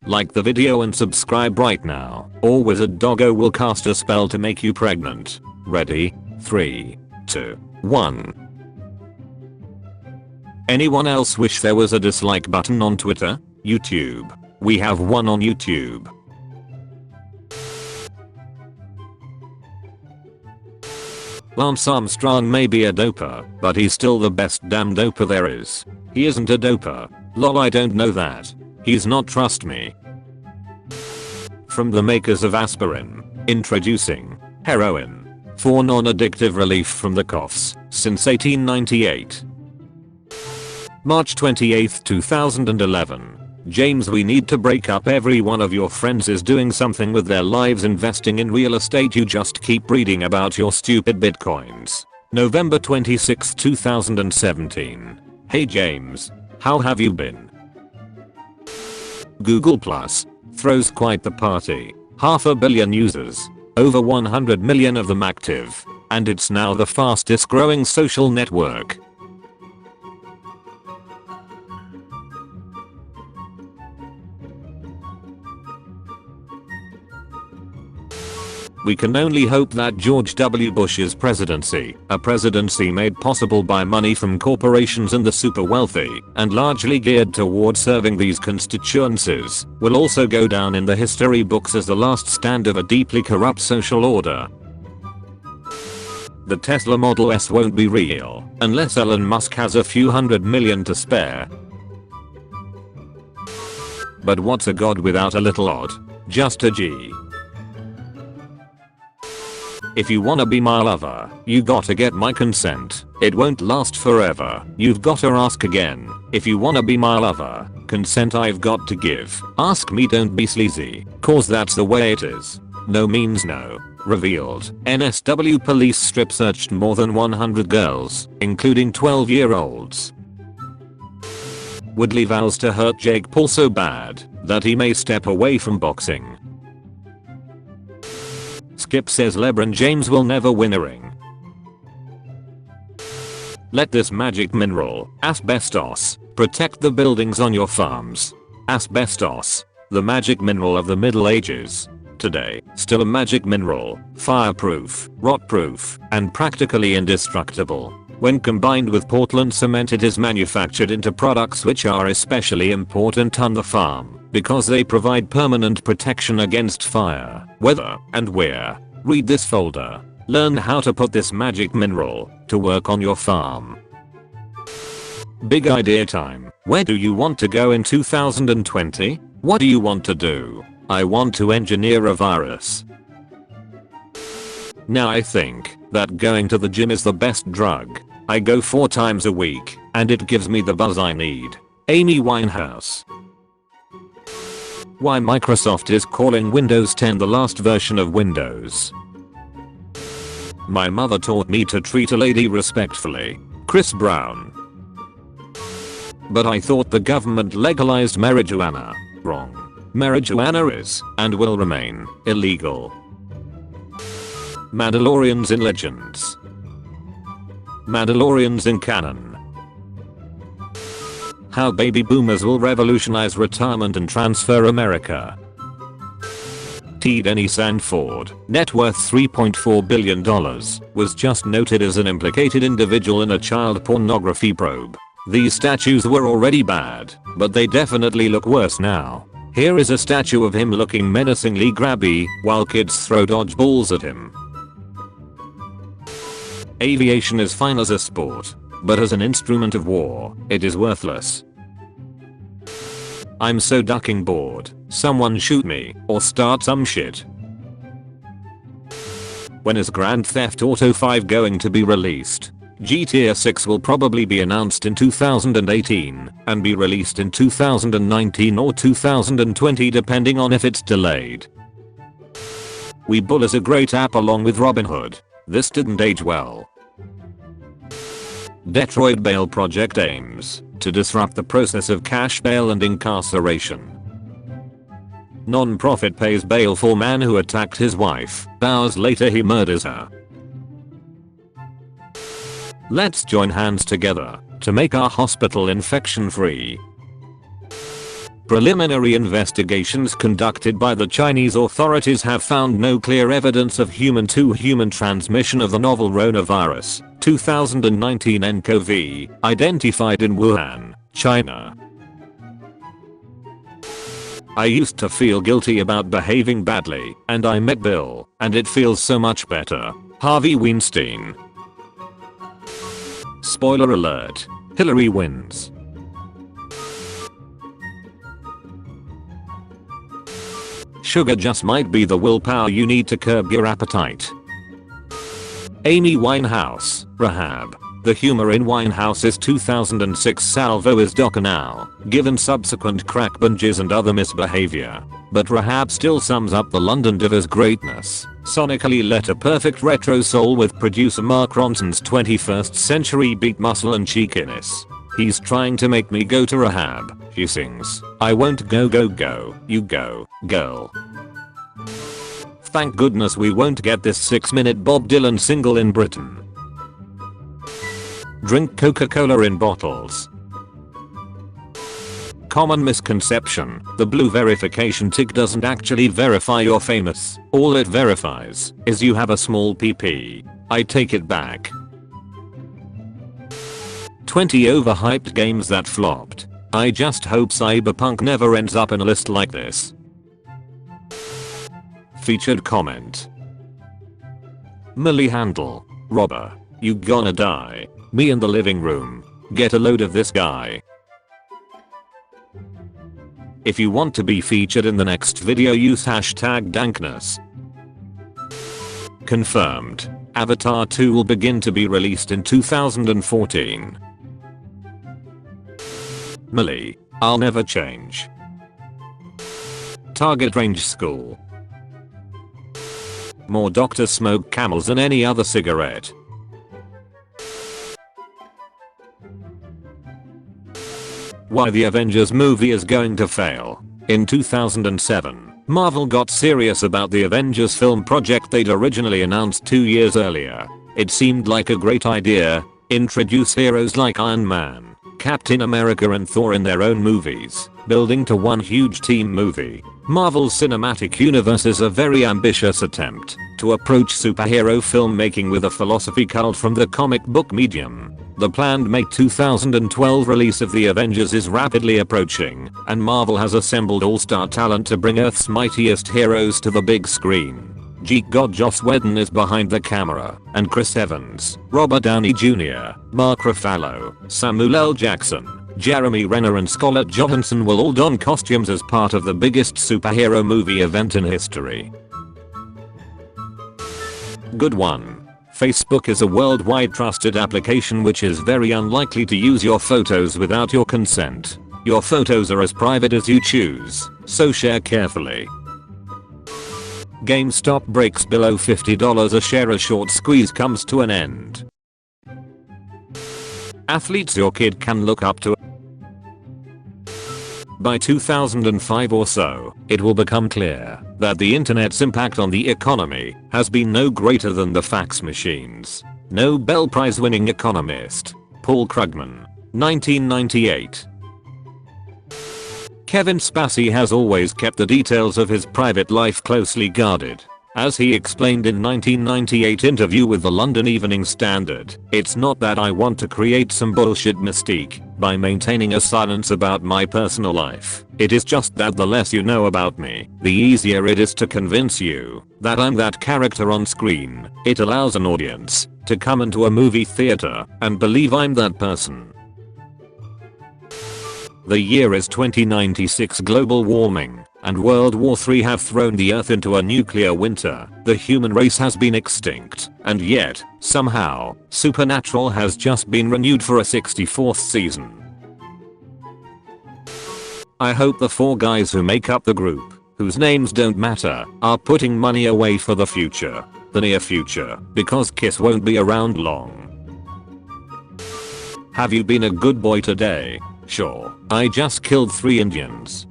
Like the video and subscribe right now, or Wizard Doggo will cast a spell to make you pregnant. Ready? 3, 2, 1. Anyone else wish there was a dislike button on Twitter? YouTube. We have one on YouTube. Lance Armstrong may be a doper, but he's still the best damn doper there is. He isn't a doper. Lol, I don't know that. He's not, trust me. From the makers of aspirin, introducing heroin for non-addictive relief from the coughs since 1898. March 28, 2011. James, we need to break up. Every one of your friends is doing something with their lives investing in real estate. You just keep reading about your stupid bitcoins. November 26, 2017. Hey James, how have you been? Google Plus throws quite the party. 500 million users. Over 100 million of them active. And it's now the fastest growing social network. We can only hope that George W. Bush's presidency, a presidency made possible by money from corporations and the super wealthy, and largely geared toward serving these constituencies, will also go down in the history books as the last stand of a deeply corrupt social order. The Tesla Model S won't be real, unless Elon Musk has a few $100 million to spare. But what's a god without a little odd? Just a G. If you wanna be my lover, you gotta get my consent. It won't last forever. You've gotta ask again. If you wanna be my lover, consent I've got to give. Ask me, don't be sleazy, cause that's the way it is. No means no. Revealed. NSW police strip searched more than 100 girls, including 12-year-olds. Woodley vows to hurt Jake Paul so bad that he may step away from boxing. Skip says LeBron James will never win a ring. Let this magic mineral, asbestos, protect the buildings on your farms. Asbestos, the magic mineral of the Middle Ages. Today, still a magic mineral, fireproof, rot-proof, and practically indestructible. When combined with Portland cement, it is manufactured into products which are especially important on the farm, because they provide permanent protection against fire, weather, and wear. Read this folder. Learn how to put this magic mineral to work on your farm. Big idea time. Where do you want to go in 2020? What do you want to do? I want to engineer a virus. Now I think that going to the gym is the best drug. I go 4 times a week, and it gives me the buzz I need. Amy Winehouse. Why Microsoft is calling Windows 10 the last version of Windows. My mother taught me to treat a lady respectfully. Chris Brown. But I thought the government legalized marijuana. Wrong. Marijuana is, and will remain, illegal. Mandalorians in Legends. Mandalorians in canon. How baby boomers will revolutionize retirement and transfer America. T. Denny Sanford, net worth $3.4 billion, was just noted as an implicated individual in a child pornography probe. These statues were already bad, but they definitely look worse now. Here is a statue of him looking menacingly grabby while kids throw dodgeballs at him. Aviation is fine as a sport, but as an instrument of war, it is worthless. I'm so ducking bored. Someone shoot me or start some shit. When is Grand Theft Auto 5 going to be released? GTA 6 will probably be announced in 2018 and be released in 2019 or 2020 depending on if it's delayed. Webull is a great app along with Robinhood. This didn't age well. Detroit Bail Project aims to disrupt the process of cash bail and incarceration. Non-profit pays bail for man who attacked his wife. Hours later he murders her. Let's join hands together to make our hospital infection free. Preliminary investigations conducted by the Chinese authorities have found no clear evidence of human-to-human transmission of the novel coronavirus 2019 nCoV identified in Wuhan, China. I used to feel guilty about behaving badly, and I met Bill, and it feels so much better. Harvey Weinstein. Spoiler alert. Hillary wins. Sugar just might be the willpower you need to curb your appetite. Amy Winehouse, Rehab. The humor in Winehouse's 2006 salvo is docker now, given subsequent crack binges and other misbehavior. But Rehab still sums up the London diva's greatness, sonically let a perfect retro soul with producer Mark Ronson's 21st century beat muscle and cheekiness. He's trying to make me go to rehab, she sings. I won't go, you go, girl. Thank goodness we won't get this 6-minute Bob Dylan single in Britain. Drink Coca-Cola in bottles. Common misconception, the blue verification tick doesn't actually verify you're famous. All it verifies is you have a small PP. I take it back. 20 overhyped games that flopped. I just hope Cyberpunk never ends up in a list like this. Featured comment. Millie Handle. Robber. You gonna die. Me in the living room. Get a load of this guy. If you want to be featured in the next video, use hashtag dankness. Confirmed. Avatar 2 will begin to be released in 2014. Millie. I'll never change. Target range school. More doctors smoke Camels than any other cigarette. Why the Avengers movie is going to fail. In 2007, Marvel got serious about the Avengers film project they'd originally announced 2 years earlier. It seemed like a great idea. Introduce heroes like Iron Man, Captain America and Thor in their own movies, building to one huge team movie. Marvel's cinematic universe is a very ambitious attempt to approach superhero filmmaking with a philosophy culled from the comic book medium. The planned May 2012 release of The Avengers is rapidly approaching, and Marvel has assembled all-star talent to bring Earth's mightiest heroes to the big screen. Geek god Joss Whedon is behind the camera, and Chris Evans, Robert Downey Jr., Mark Ruffalo, Samuel L. Jackson, Jeremy Renner and Scarlett Johansson will all don costumes as part of the biggest superhero movie event in history. Good one. Facebook is a worldwide trusted application which is very unlikely to use your photos without your consent. Your photos are as private as you choose, so share carefully. GameStop breaks below $50 a share. A short squeeze comes to an end. Athletes your kid can look up to. By 2005 or so, it will become clear that the internet's impact on the economy has been no greater than the fax machines. Nobel Prize winning economist Paul Krugman, 1998. Kevin Spacey has always kept the details of his private life closely guarded. As he explained in 1998 interview with the London Evening Standard, it's not that I want to create some bullshit mystique by maintaining a silence about my personal life. It is just that the less you know about me, the easier it is to convince you that I'm that character on screen. It allows an audience to come into a movie theater and believe I'm that person. The year is 2096. Global warming and World War III have thrown the Earth into a nuclear winter. The human race has been extinct, and yet, somehow, Supernatural has just been renewed for a 64th season. I hope the 4 guys who make up the group, whose names don't matter, are putting money away for the future. The near future, because Kiss won't be around long. Have you been a good boy today? Sure, I just killed 3 Indians.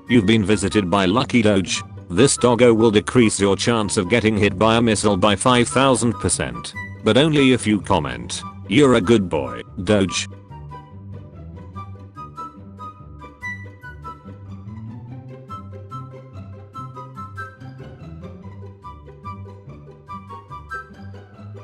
You've been visited by Lucky Doge. This doggo will decrease your chance of getting hit by a missile by 5000%. But only if you comment, "You're a good boy, Doge."